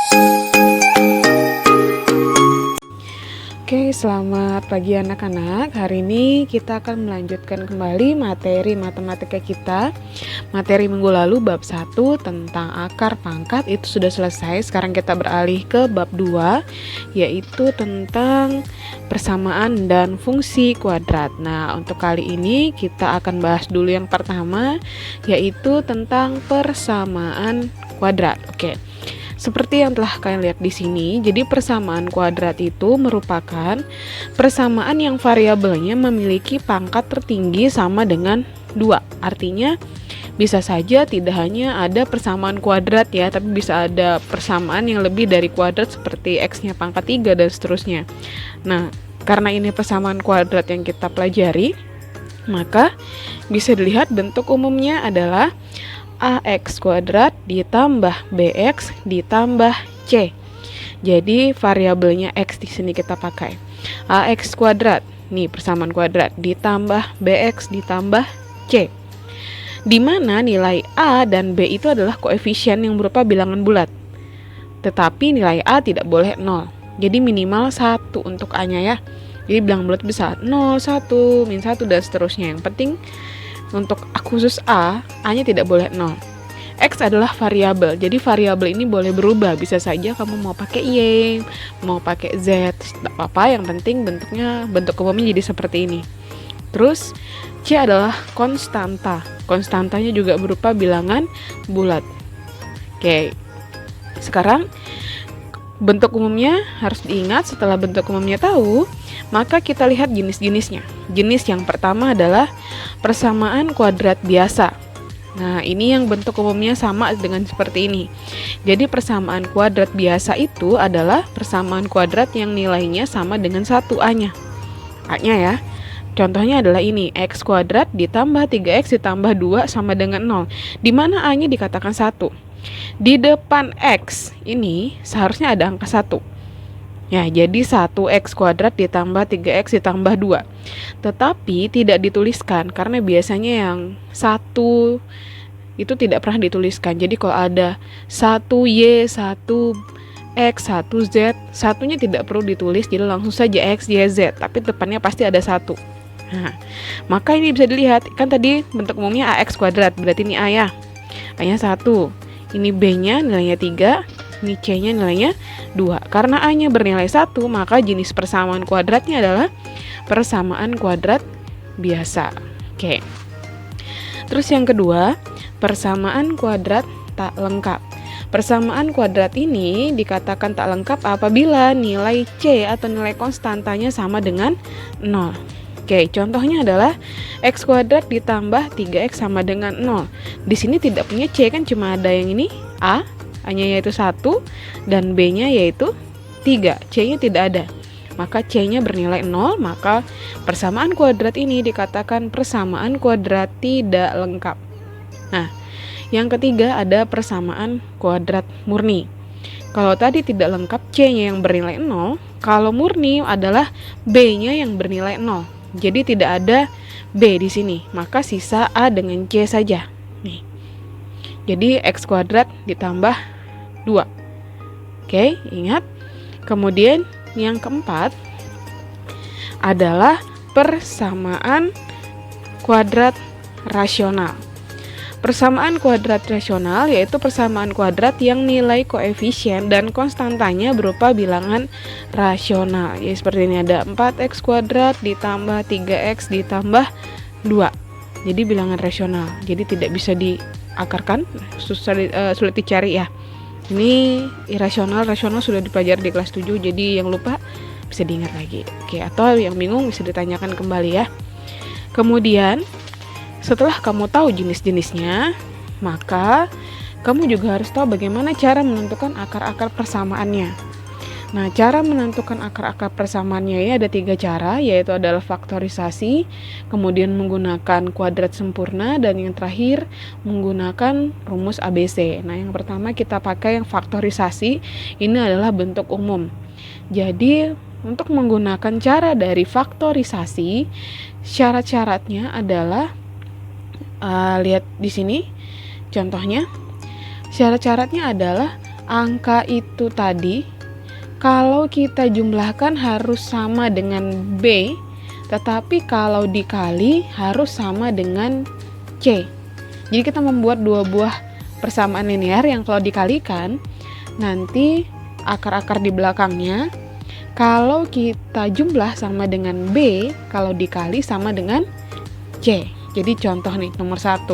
Oke, selamat pagi anak-anak. Hari ini kita akan melanjutkan kembali materi matematika kita. Materi minggu lalu bab 1 tentang akar pangkat itu sudah selesai. Sekarang kita beralih ke bab 2, yaitu tentang persamaan dan fungsi kuadrat. Nah, untuk kali ini kita akan bahas dulu yang pertama, yaitu tentang persamaan kuadrat. Oke. Seperti yang telah kalian lihat di sini, jadi persamaan kuadrat itu merupakan persamaan yang variabelnya memiliki pangkat tertinggi sama dengan 2. Artinya bisa saja tidak hanya ada persamaan kuadrat ya, tapi bisa ada persamaan yang lebih dari kuadrat seperti x-nya pangkat 3 dan seterusnya. Nah, karena ini persamaan kuadrat yang kita pelajari, maka bisa dilihat bentuk umumnya adalah ax kuadrat ditambah bx ditambah c. Jadi variabelnya x di sini kita pakai ax kuadrat, nih persamaan kuadrat, ditambah bx ditambah c. Di mana nilai a dan b itu adalah koefisien yang berupa bilangan bulat. Tetapi nilai a tidak boleh 0. Jadi minimal 1 untuk a-nya ya. Jadi bilangan bulat bisa 0, 1, min 1 dan seterusnya. Yang penting untuk khusus A-nya tidak boleh 0. X adalah variabel, jadi variabel ini boleh berubah. Bisa saja kamu mau pakai Y, mau pakai Z, tidak apa-apa. Yang penting bentuk umumnya jadi seperti ini. Terus C adalah konstanta. Konstantanya juga berupa bilangan bulat. Oke, sekarang bentuk umumnya harus diingat. Setelah bentuk umumnya tahu, maka kita lihat jenis-jenisnya. Jenis yang pertama adalah persamaan kuadrat biasa. Nah, ini yang bentuk umumnya sama dengan seperti ini. Jadi persamaan kuadrat biasa itu adalah persamaan kuadrat yang nilainya sama dengan 1 A-nya. A-nya ya. Contohnya adalah ini, x kuadrat ditambah 3x ditambah 2 sama dengan 0. Di mana A-nya dikatakan 1. Di depan x ini seharusnya ada angka 1. Ya, jadi 1x kuadrat ditambah 3x ditambah 2. Tetapi tidak dituliskan karena biasanya yang 1 itu tidak pernah dituliskan. Jadi kalau ada 1y, 1x, 1z, satunya tidak perlu ditulis, jadi langsung saja x, y, z, tapi depannya pasti ada 1. Nah, maka ini bisa dilihat, kan tadi bentuk umumnya ax kuadrat, berarti ini a ya. A-nya 1. Ini b-nya nilainya 3. Ini C-nya nilainya 2. Karena A-nya bernilai 1, maka jenis persamaan kuadratnya adalah persamaan kuadrat biasa. Oke. Terus yang kedua, persamaan kuadrat tak lengkap. Persamaan kuadrat ini dikatakan tak lengkap apabila nilai C atau nilai konstantanya sama dengan 0. Oke, contohnya adalah x kuadrat ditambah 3x sama dengan 0. Di sini tidak punya C, kan cuma ada yang ini A-nya yaitu 1 dan B-nya yaitu 3. C-nya tidak ada. Maka C-nya bernilai 0, maka persamaan kuadrat ini dikatakan persamaan kuadrat tidak lengkap. Nah, yang ketiga ada persamaan kuadrat murni. Kalau tadi tidak lengkap C-nya yang bernilai 0, kalau murni adalah B-nya yang bernilai 0. Jadi tidak ada B di sini, maka sisa A dengan C saja. Nih. Jadi x kuadrat ditambah 2. Oke, ingat. Kemudian yang keempat adalah persamaan kuadrat rasional. Persamaan kuadrat rasional yaitu persamaan kuadrat yang nilai koefisien dan konstantanya berupa bilangan rasional. Ya, seperti ini ada 4x kuadrat ditambah 3x ditambah 2. Jadi bilangan rasional. Jadi tidak bisa diakarkan, sulit dicari ya. Ini irasional, rasional sudah dipelajari di kelas 7, jadi yang lupa bisa diingat lagi. Oke, atau yang bingung bisa ditanyakan kembali ya. Kemudian setelah kamu tahu jenis-jenisnya, maka kamu juga harus tahu bagaimana cara menentukan akar-akar persamaannya. Nah, cara menentukan akar-akar persamaannya ini ada 3 cara, yaitu adalah faktorisasi, kemudian menggunakan kuadrat sempurna, dan yang terakhir menggunakan rumus ABC. Nah, yang pertama kita pakai yang faktorisasi, ini adalah bentuk umum. Jadi, untuk menggunakan cara dari faktorisasi, syarat-syaratnya adalah lihat di sini contohnya. Syarat-syaratnya adalah angka itu tadi kalau kita jumlahkan harus sama dengan B, tetapi kalau dikali harus sama dengan C. Jadi kita membuat dua buah persamaan linear yang kalau dikalikan nanti akar-akar di belakangnya kalau kita jumlah sama dengan B, kalau dikali sama dengan C. Jadi contoh nih nomor 1.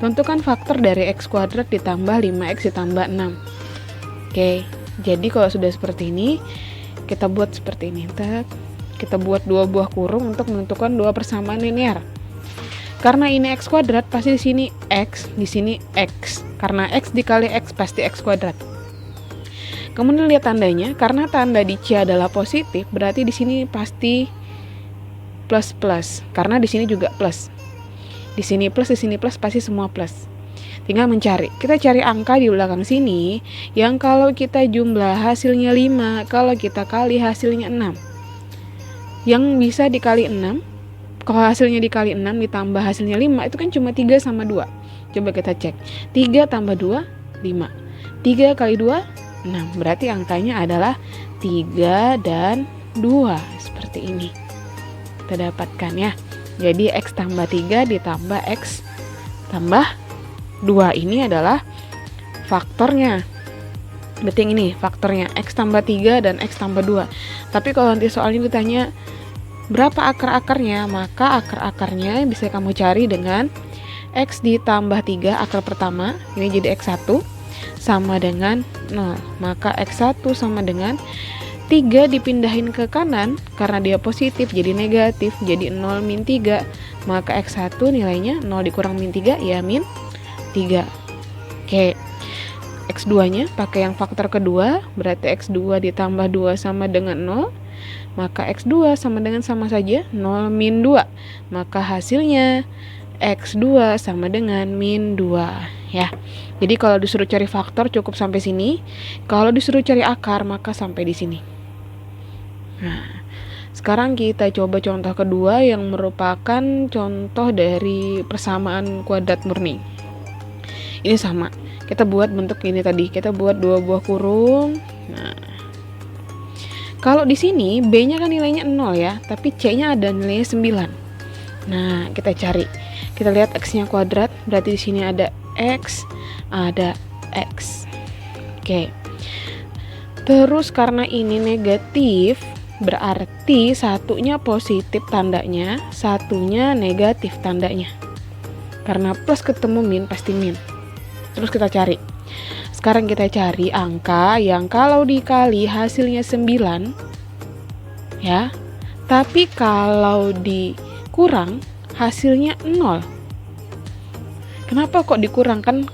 Tentukan faktor dari x kuadrat ditambah 5x ditambah 6. Oke, jadi kalau sudah seperti ini, kita buat seperti ini. Kita buat dua buah kurung untuk menentukan dua persamaan linear. Karena ini x kuadrat, pasti di sini x, di sini x. Karena x dikali x pasti x kuadrat. Kemudian lihat tandanya, karena tanda di C adalah positif, berarti di sini pasti plus. Karena di sini juga plus. Di sini plus, pasti semua plus. Tinggal mencari. Kita cari angka di belakang sini yang kalau kita jumlah hasilnya 5, kalau kita kali hasilnya 6. Yang bisa dikali 6, kalau hasilnya dikali 6 ditambah hasilnya 5, itu kan cuma 3 sama 2. Coba kita cek. 3 tambah 2, 5. 3 kali 2, 6. Berarti angkanya adalah 3 dan 2. Seperti ini. Kita dapatkan ya. Jadi x tambah 3 ditambah x tambah 2 ini adalah faktornya. Berarti yang ini faktornya x tambah 3 dan x tambah 2. Tapi kalau nanti soalnya ditanya berapa akar-akarnya, maka akar-akarnya bisa kamu cari dengan x ditambah 3 akar pertama, ini jadi x1 sama dengan 0. Maka x1 sama dengan 3 dipindahin ke kanan karena dia positif jadi negatif, jadi 0 min 3. Maka x1 nilainya 0 dikurang min 3 ya min 3. Oke, x2 nya pakai yang faktor kedua, berarti x2 ditambah 2 sama dengan 0. Maka x2 sama dengan sama saja 0 min 2. Maka hasilnya x2 sama dengan min 2 ya. Jadi kalau disuruh cari faktor cukup sampai sini. Kalau disuruh cari akar maka sampai di sini. Nah, sekarang kita coba contoh kedua yang merupakan contoh dari persamaan kuadrat murni. Ini sama. Kita buat bentuk ini tadi. Kita buat dua buah kurung. Nah, kalau di sini B-nya kan nilainya 0 ya, tapi C-nya ada nilainya 9. Nah, kita cari. Kita lihat X-nya kuadrat, berarti di sini ada X, ada X. Oke. Terus karena ini negatif, berarti satunya positif tandanya, satunya negatif tandanya. Karena plus ketemu min, pasti min. Terus kita cari. Sekarang kita cari angka yang kalau dikali hasilnya 9 ya. Tapi kalau dikurang hasilnya 0. Kenapa kok dikurang? Kan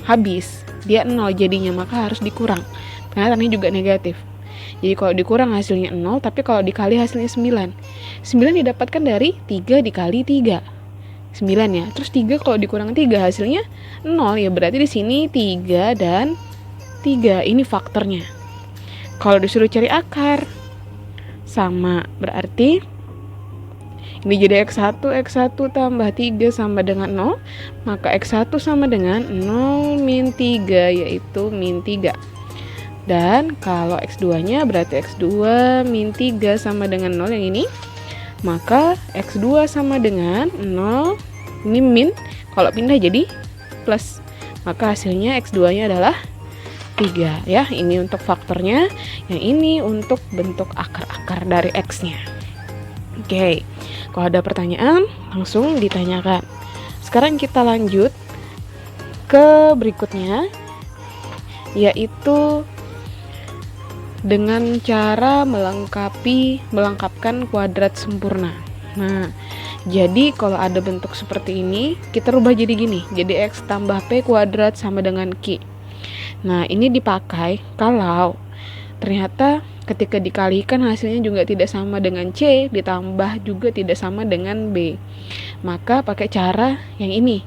habis. Dia 0 jadinya, maka harus dikurang. Karena ini juga negatif. Jadi kalau dikurang hasilnya 0, tapi kalau dikali hasilnya 9. 9 didapatkan dari 3 dikali 3. 9 ya. Terus 3 kalau dikurang 3 hasilnya 0 ya, berarti di sini 3 dan 3. Ini faktornya. Kalau disuruh cari akar sama, berarti ini jadi x1 tambah 3 sama dengan 0, maka x1 sama dengan 0 min 3 yaitu min 3. Dan kalau x2 nya berarti x2 min 3 sama dengan 0 yang ini, maka x2 sama dengan 0, ini min, kalau pindah jadi plus, maka hasilnya x2 nya adalah 3 ya. Ini untuk faktornya, yang ini untuk bentuk akar-akar dari x nya. Oke, kalau ada pertanyaan langsung ditanyakan. Sekarang kita lanjut ke berikutnya, yaitu dengan cara melengkapkan kuadrat sempurna. Nah, jadi kalau ada bentuk seperti ini, kita rubah jadi gini. Jadi x tambah p kuadrat sama dengan q. Nah, ini dipakai kalau ternyata ketika dikalikan hasilnya juga tidak sama dengan c, ditambah juga tidak sama dengan b. Maka pakai cara yang ini.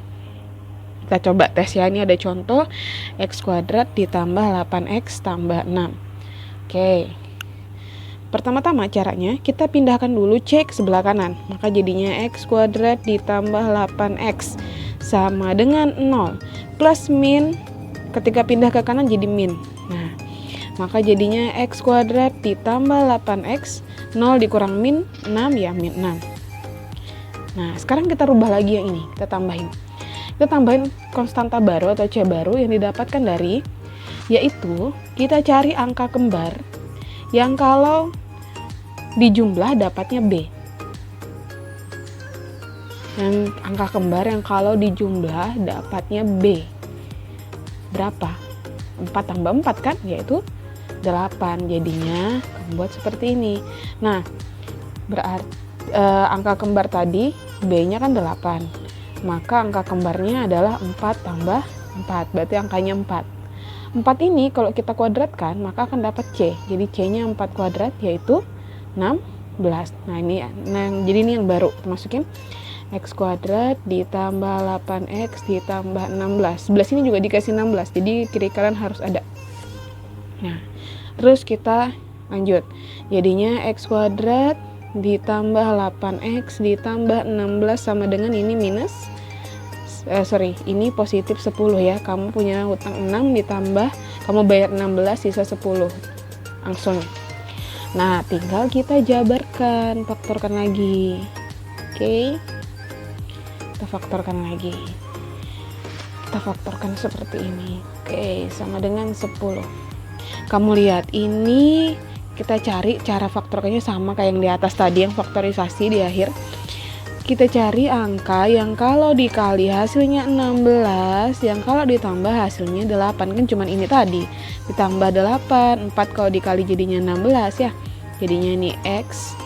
Kita coba tes ya. Ini ada contoh x kuadrat ditambah 8x tambah 6. Oke, pertama-tama caranya kita pindahkan dulu c ke sebelah kanan, maka jadinya x kuadrat ditambah 8x sama dengan 0 plus min ketika pindah ke kanan jadi min. Nah, maka jadinya x kuadrat ditambah 8x, 0 dikurang min 6 ya min 6. Nah, sekarang kita rubah lagi yang ini, kita tambahin. Kita tambahin konstanta baru atau C baru yang didapatkan dari, yaitu kita cari angka kembar yang kalau dijumlah dapatnya B. Yang angka kembar yang kalau dijumlah dapatnya B. Berapa? 4 tambah 4 kan? Yaitu 8. Jadinya buat seperti ini. Nah, berarti angka kembar tadi B-nya kan 8. Maka angka kembarnya adalah 4 tambah 4. Berarti angkanya 4. 4 ini kalau kita kuadratkan maka akan dapat C. Jadi C-nya 4 kuadrat yaitu 16. Nah, jadi ini yang baru. Masukin x kuadrat ditambah 8x ditambah 16. 11 ini juga dikasih 16. Jadi kiri kanan harus ada. Nah, terus kita lanjut. Jadinya x kuadrat ditambah 8x ditambah 16 sama dengan ini ini positif 10 ya. Kamu punya hutang 6 ditambah kamu bayar 16 sisa 10 langsung. Nah, tinggal kita jabarkan, faktorkan lagi. Oke, kita faktorkan lagi, kita faktorkan seperti ini. Oke, sama dengan 10. Kamu lihat ini, kita cari cara faktorkannya sama kayak yang di atas tadi, yang faktorisasi di akhir. Kita cari angka yang kalau dikali hasilnya 16, yang kalau ditambah hasilnya 8. Kan cuman ini tadi, ditambah 8, 4 kalau dikali jadinya 16 ya. Jadinya ini X,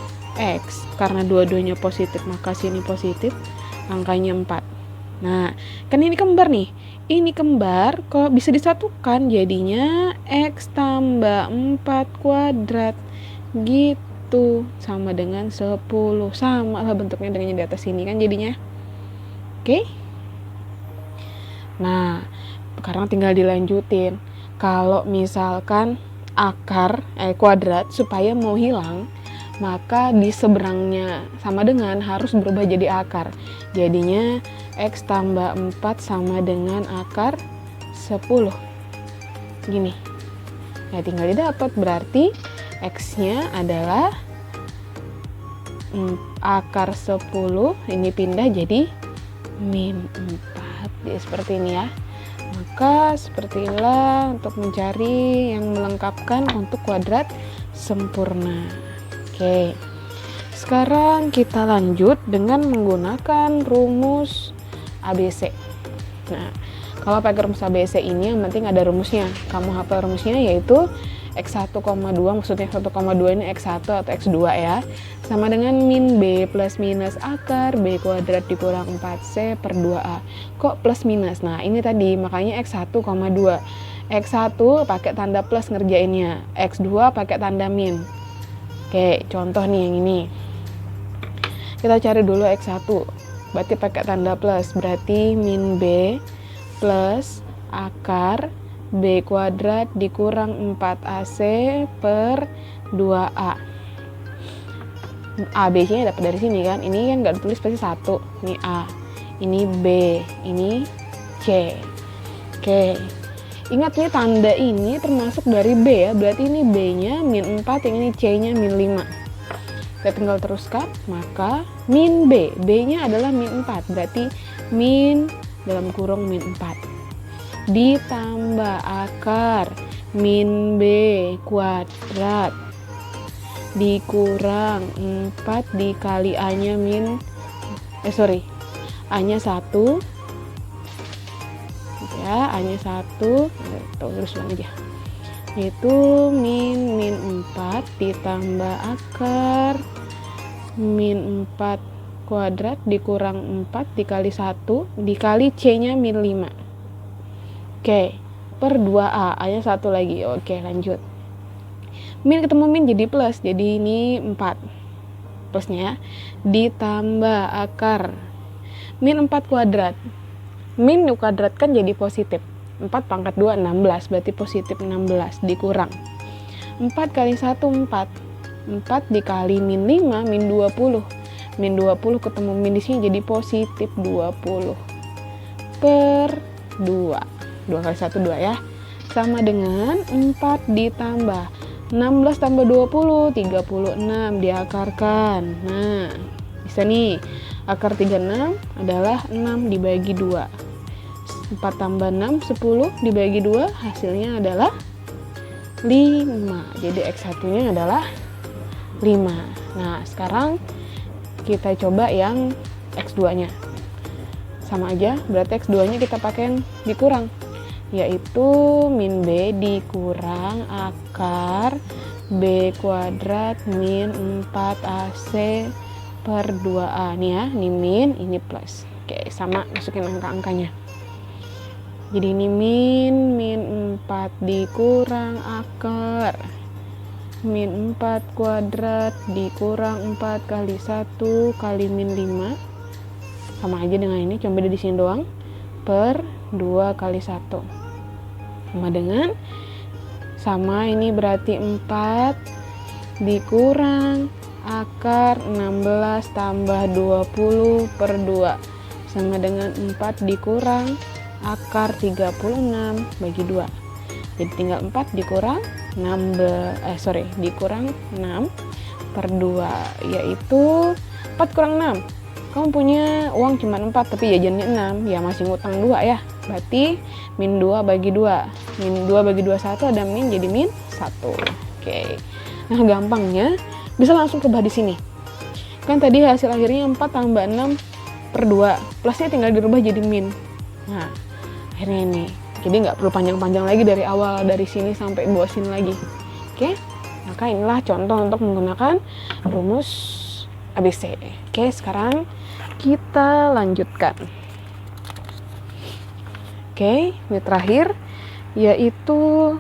karena dua-duanya positif maka sini positif, angkanya 4. Nah, kan ini kembar nih. Ini kembar, kalau bisa disatukan jadinya X tambah 4 kuadrat gitu, sama dengan 10. Sama lah bentuknya dengan yang di atas ini kan jadinya. Oke. Nah, sekarang tinggal dilanjutin. Kalau misalkan akar kuadrat supaya mau hilang, maka di seberangnya sama dengan harus berubah jadi akar. Jadinya X tambah 4 sama dengan akar 10. Gini. Nah, tinggal didapat, berarti X-nya adalah akar 10, ini pindah jadi min 4. Jadi seperti ini ya. Maka seperti inilah untuk mencari yang melengkapkan untuk kuadrat sempurna. Oke. Sekarang kita lanjut dengan menggunakan rumus ABC. Nah, kalau pakai rumus ABC ini yang penting ada rumusnya. Kamu hafal rumusnya yaitu X1,2, maksudnya 1,2 ini X1 atau X2 ya. Sama dengan min B plus minus akar B kuadrat dikurang 4C per 2A. Kok plus minus? Nah, ini tadi makanya X1,2. X1 pakai tanda plus ngerjainnya. X2 pakai tanda min. Oke, contoh nih yang ini. Kita cari dulu X1. Berarti pakai tanda plus. Berarti min B plus akar B kuadrat dikurang 4AC per 2A. ABC-nya dapat dari sini kan. Ini kan nggak ditulis pasti 1. Ini A, ini B, ini C. Oke. Ingat nih tanda ini termasuk dari B ya. Berarti ini B-nya min 4, yang ini C-nya min 5. Kita tinggal teruskan. Maka min B. B-nya adalah min 4. Berarti min dalam kurung min 4. Ditambah akar min B kuadrat dikurang 4 dikali A-nya A-nya 1 ya, A-nya 1 terus aja, yaitu min 4 ditambah akar min 4 kuadrat dikurang 4 dikali 1 dikali C-nya min 5. Oke, per 2A, A-nya 1 lagi. Oke, lanjut. Min ketemu min jadi plus, jadi ini 4 plusnya ya. Ditambah akar min 4 kuadrat. Min kuadrat kan jadi positif. 4 pangkat 2, 16, berarti positif 16 dikurang 4 kali 1, 4. 4 dikali min 5, min 20. Min 20 ketemu min di sini jadi positif 20 per 2. 2 kali 1 2 ya. Sama dengan 4 ditambah 16 tambah 20, 36 diakarkan. Nah, bisa nih. Akar 36 adalah 6 dibagi 2. 4 tambah 6, 10 dibagi 2, hasilnya adalah 5. Jadi X1-nya adalah 5. Nah, sekarang kita coba yang X2-nya. Sama aja, berarti X2-nya kita pakai yang dikurang, yaitu min B dikurang akar B kuadrat min 4AC per 2A. Nih ya, ini min, ini plus. Oke, sama, masukin angka-angkanya. Jadi ini min 4 dikurang akar min 4 kuadrat dikurang 4 kali 1 kali min 5. Sama aja dengan ini, cuma beda di sini doang. Per 2 kali 1. Sama ini berarti 4 dikurang akar 16 tambah 20 per 2. Sama dengan 4 dikurang akar 36 bagi 2. Jadi tinggal 4 dikurang dikurang 6 per 2, yaitu 4 kurang 6. Kamu punya uang cuma 4 tapi jajannya 6, ya masih ngutang 2 ya. Berarti min 2 bagi 2. Min 2 bagi 2 1, ada min jadi min 1. Oke. Nah, gampangnya bisa langsung kebah di sini. Kan tadi hasil akhirnya 4 tambah 6 per 2. Plusnya tinggal dirubah jadi min. Nah, akhirnya ini. Jadi nggak perlu panjang-panjang lagi dari awal, dari sini sampai bawah sini lagi. Oke. Maka inilah contoh untuk menggunakan rumus ABC. Oke, sekarang kita lanjutkan. Oke, ini terakhir yaitu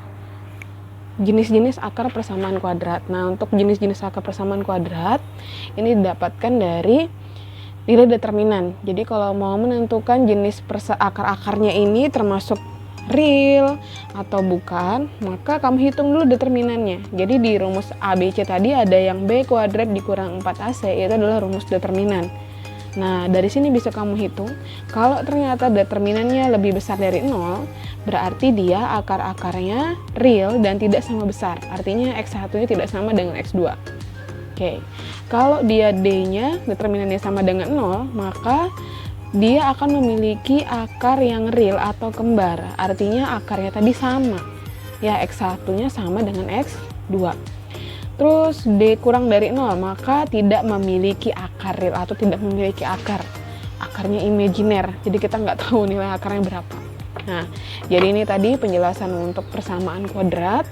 jenis-jenis akar persamaan kuadrat. Nah, untuk jenis-jenis akar persamaan kuadrat ini didapatkan dari nilai determinan. Jadi kalau mau menentukan jenis akar-akarnya ini termasuk real atau bukan, maka kamu hitung dulu determinannya. Jadi di rumus ABC tadi ada yang B kuadrat dikurang 4AC, itu adalah rumus determinan. Nah, dari sini bisa kamu hitung, kalau ternyata determinannya lebih besar dari 0, berarti dia akar-akarnya real dan tidak sama besar. Artinya X1-nya tidak sama dengan X2. Oke. Kalau dia D-nya, determinannya sama dengan 0, maka dia akan memiliki akar yang real atau kembar. Artinya akarnya tadi sama. Ya, X1-nya sama dengan X2. Terus D kurang dari 0, maka tidak memiliki akar real atau tidak memiliki akar. Akarnya imajiner, jadi kita nggak tahu nilai akarnya berapa. Nah, jadi ini tadi penjelasan untuk persamaan kuadrat.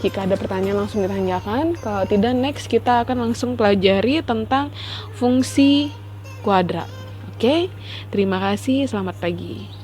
Jika ada pertanyaan langsung ditanyakan, kalau tidak next kita akan langsung pelajari tentang fungsi kuadrat. Oke, terima kasih, selamat pagi.